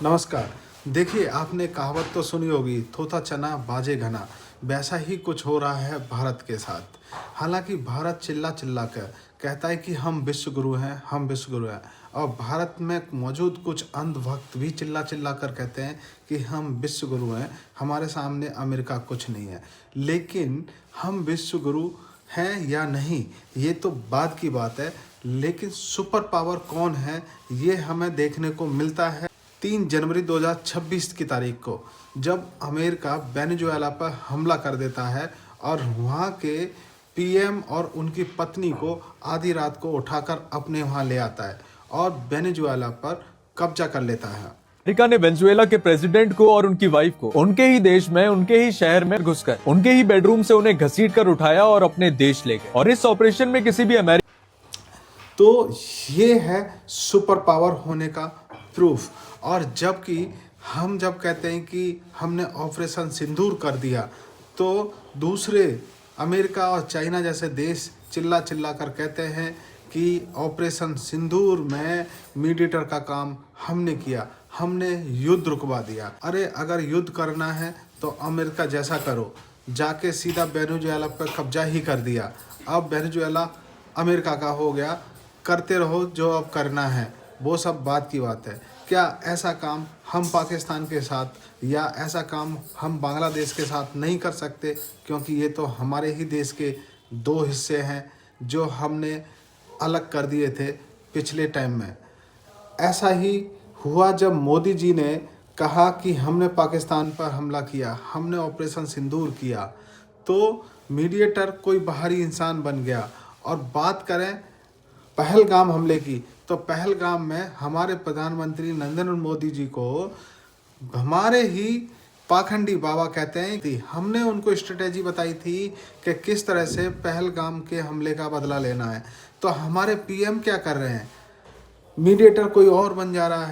नमस्कार। देखिए, आपने कहावत तो सुनी होगी, थोथा चना बाजे घना। वैसा ही कुछ हो रहा है भारत के साथ। हालांकि भारत चिल्ला चिल्ला कर कहता है कि हम विश्व गुरु हैं, हम विश्व गुरु हैं। और भारत में मौजूद कुछ अंधभक्त भी चिल्ला चिल्ला कर कहते हैं कि हम विश्व गुरु हैं, हमारे सामने अमेरिका कुछ नहीं है। लेकिन हम विश्व गुरु हैं या नहीं, ये तो बाद की बात है। लेकिन सुपर पावर कौन है, ये हमें देखने को मिलता है 3 जनवरी 2026 की तारीख को, जब अमेरिका वेनेजुएला पर हमला कर देता है और वहाँ के पीएम और उनकी पत्नी को आधी रात को उठाकर अपने वहाँ ले आता है और वेनेजुएला पर कब्जा कर लेता है। अमेरिका ने वेनेजुएला के प्रेसिडेंट को और उनकी वाइफ को उनके ही देश में, उनके ही शहर में घुसकर उनके ही बेडरूम से उन्हें घसीट कर उठाया और अपने देश ले गए। और इस ऑपरेशन में किसी भी अमेरिका तो ये है सुपर पावर होने का प्रूफ। और जबकि हम जब कहते हैं कि हमने ऑपरेशन सिंदूर कर दिया, तो दूसरे अमेरिका और चाइना जैसे देश चिल्ला चिल्ला कर कहते हैं कि ऑपरेशन सिंदूर में मीडिएटर का काम हमने किया, हमने युद्ध रुकवा दिया। अरे अगर युद्ध करना है तो अमेरिका जैसा करो, जाके सीधा वेनेजुएला पर कब्जा ही कर दिया। अब वेनेजुएला अमेरिका का हो गया, करते रहो जो अब करना है, वो सब बात की बात है। क्या ऐसा काम हम पाकिस्तान के साथ या ऐसा काम हम बांग्लादेश के साथ नहीं कर सकते? क्योंकि ये तो हमारे ही देश के 2 हिस्से हैं जो हमने अलग कर दिए थे पिछले टाइम में। ऐसा ही हुआ जब मोदी जी ने कहा कि हमने पाकिस्तान पर हमला किया, हमने ऑपरेशन सिंदूर किया, तो मीडिएटर कोई बाहरी इंसान बन गया। और बात करें पहलगाम हमले की, तो पहलगाम में हमारे प्रधानमंत्री नरेंद्र मोदी जी को हमारे ही पाखंडी बाबा कहते हैं कि हमने उनको स्ट्रेटेजी बताई थी कि किस तरह से पहलगाम के हमले का बदला लेना है। तो हमारे पीएम क्या कर रहे हैं, मीडिएटर कोई और बन जा रहा है।